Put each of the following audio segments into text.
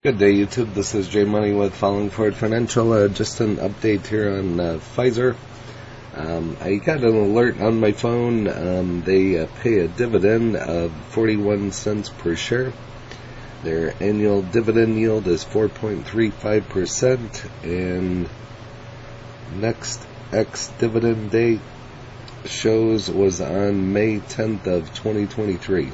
Good day, YouTube. This is Jay Money with Falling Forward Financial. Just an update here on Pfizer. I got an alert on my phone. They pay a dividend of 41 cents per share. Their annual dividend yield is 4.35%, and next ex-dividend date was on May 10th of 2023.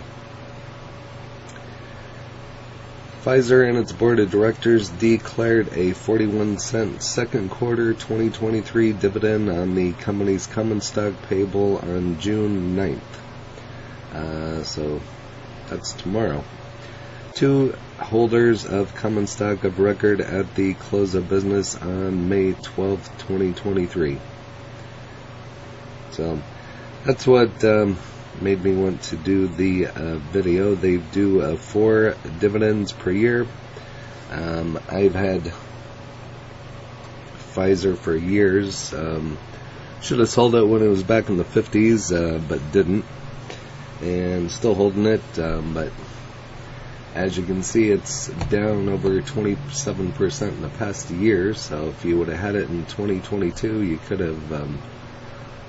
Pfizer and its board of directors declared a 41-cent second quarter 2023 dividend on the company's common stock payable on June 9th. So that's tomorrow. Two holders of common stock of record at the close of business on May 12th, 2023. So that's what made me want to do the video. They do 4 dividends per year. I've had Pfizer for years. Should have sold it when it was back in the 50s, but didn't. And still holding it, but as you can see, it's down over 27% in the past year. So if you would have had it in 2022, you could have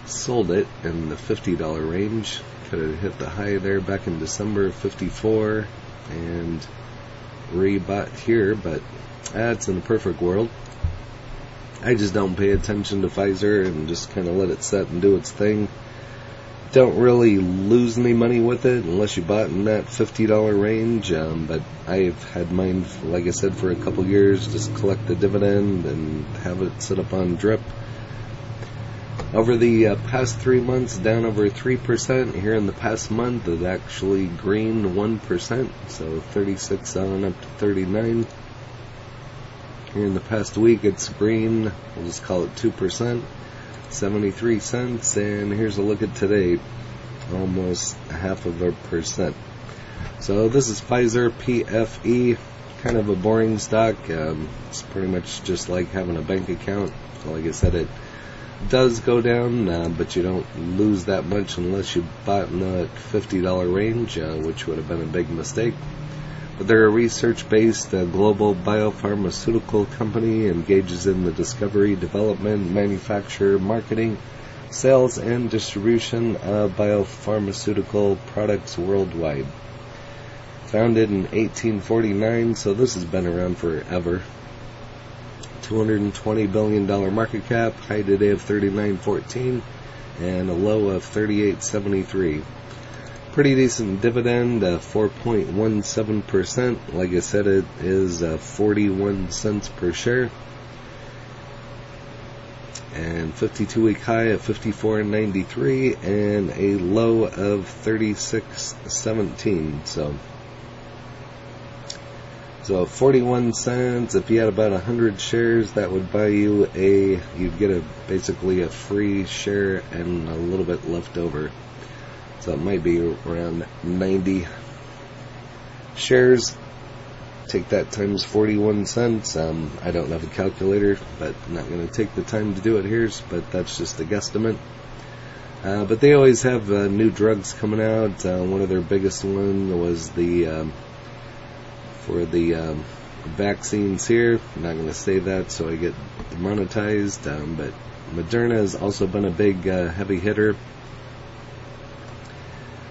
sold it in the $50 range. Could have hit the high there back in December of 54 and rebought here, but that's in the perfect world. I just don't pay attention to Pfizer and just kind of let it set and do its thing. Don't really lose any money with it unless you bought in that $50 range, but I've had mine, like I said, for a couple years. Just collect the dividend and have it set up on drip. Over the past 3 months, down over 3%. Here in the past month, it's actually green 1%, so 36 on up to 39. Here in the past week, it's green, we'll just call it 2%, 73 cents. And here's a look at today, almost 0.5%. So this is Pfizer, PFE, kind of a boring stock. It's pretty much just like having a bank account. So like I said, it does go down, but you don't lose that much unless you bought in the $50 range, which would have been a big mistake. But they're a research-based global biopharmaceutical company, engages in the discovery, development, manufacture, marketing, sales, and distribution of biopharmaceutical products worldwide. Founded in 1849, so this has been around forever. $220 billion market cap, high today of $39.14 and a low of $38.73. Pretty decent dividend, 4.17%. Like I said, it is 41 cents per share. And 52-week high of 54.93 and a low of 36.17. So 41 cents, if you had about 100 shares, that would buy you you'd get basically a free share and a little bit left over. So it might be around 90 shares. Take that times 41 cents. I don't have a calculator, but I'm not going to take the time to do it here, but that's just a guesstimate. But they always have new drugs coming out. One of their biggest one was for the vaccines here. I'm not going to say that so I get demonetized, but Moderna has also been a big heavy hitter.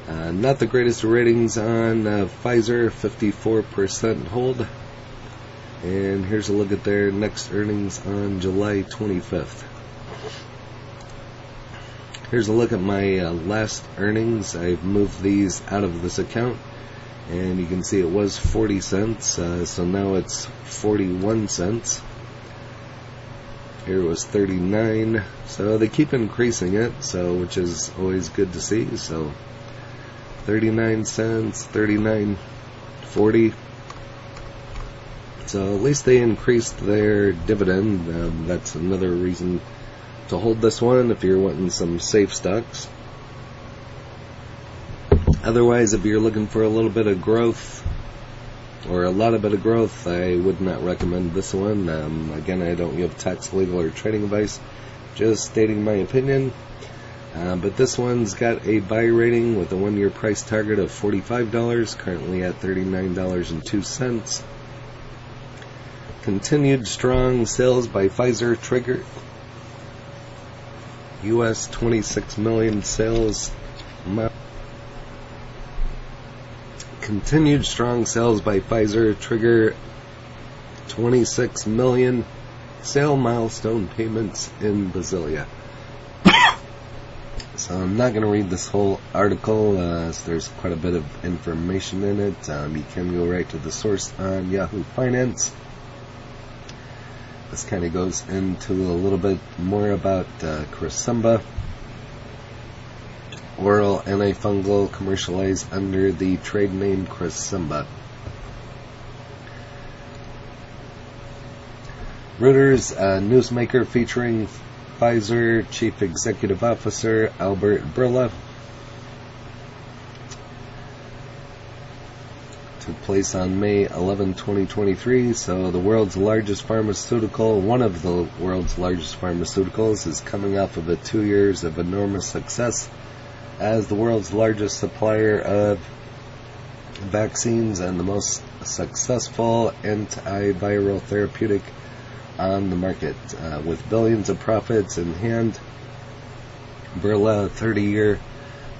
Not the greatest ratings on Pfizer, 54% hold. And here's a look at their next earnings on July 25th. Here's a look at my last earnings. I've moved these out of this account, and you can see it was 40 cents, so now it's 41 cents. Here it was 39, so they keep increasing it, which is always good to see. So 39 cents, 39.40. So at least they increased their dividend. That's another reason to hold this one if you're wanting some safe stocks. Otherwise, if you're looking for a little bit of growth or a lot of bit of growth, I would not recommend this one. Again, I don't give tax, legal, or trading advice, just stating my opinion. But this one's got a buy rating with a 1-year price target of $45, currently at $39.02. Continued strong sales by Pfizer trigger US 26 million sales. Continued strong sales by Pfizer trigger 26 million sale milestone payments in Basilea. So I'm not going to read this whole article, as there's quite a bit of information in it. You can go right to the source on Yahoo Finance. This kind of goes into a little bit more about Cresemba, oral antifungal commercialized under the trade name Cresemba. Reuters newsmaker featuring Pfizer Chief Executive Officer Albert Bourla took place on May 11, 2023. So the world's largest pharmaceutical, one of the world's largest pharmaceuticals, is coming off of 2 years of enormous success as the world's largest supplier of vaccines and the most successful antiviral therapeutic on the market, with billions of profits in hand. Bourla, a 30-year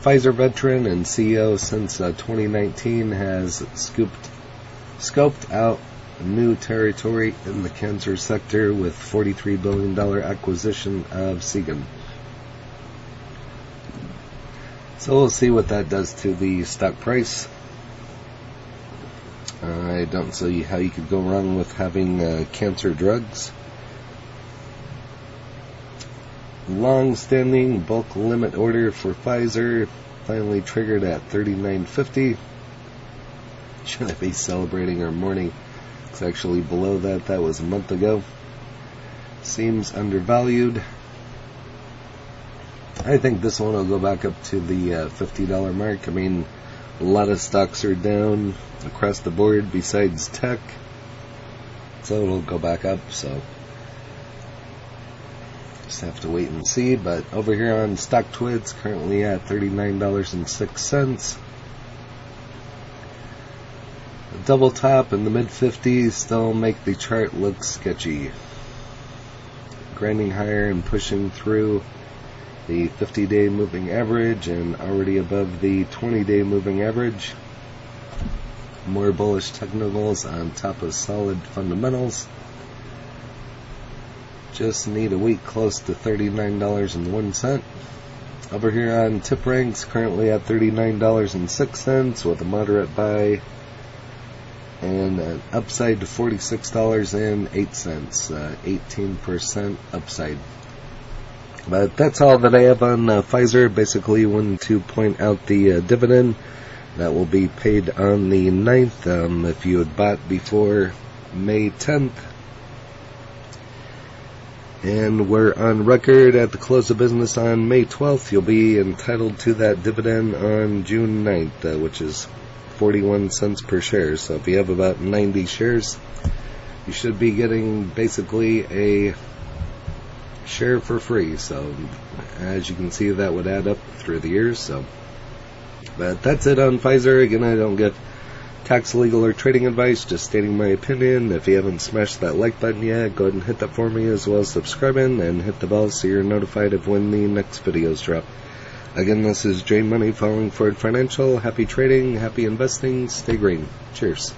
Pfizer veteran and CEO since 2019, has scoped out new territory in the cancer sector with $43 billion acquisition of Seagen. So we'll see what that does to the stock price. I don't see how you could go wrong with having cancer drugs. Long-standing bulk limit order for Pfizer finally triggered at $39.50. Should I be celebrating or mourning? It's actually below that. That was a month ago. Seems undervalued. I think this one will go back up to the $50 mark. I mean, a lot of stocks are down across the board besides tech, so it'll go back up. So just have to wait and see. But over here on StockTwits, currently at $39.06. A double top in the mid 50s still make the chart look sketchy, grinding higher and pushing through the 50-day moving average and already above the 20-day moving average. More bullish technicals on top of solid fundamentals. Just need a week close to $39.01. Over here on tip ranks, currently at $39.06 with a moderate buy and an upside to $46.08, 18% upside. But that's all that I have on Pfizer. Basically, wanted to point out the dividend that will be paid on the 9th. If you had bought before May 10th, and we're on record at the close of business on May 12th, you'll be entitled to that dividend on June 9th, which is 41 cents per share. So if you have about 90 shares, you should be getting basically a share for free. So as you can see, that would add up through the years. So, but that's it on Pfizer. Again, I don't give tax, legal, or trading advice, just stating my opinion. If you haven't smashed that like button yet, go ahead and hit that for me, as well as subscribing and hit the bell so you're notified of when the next videos drop. Again, this is J Money following Ford Financial. Happy trading, happy investing, stay green. Cheers.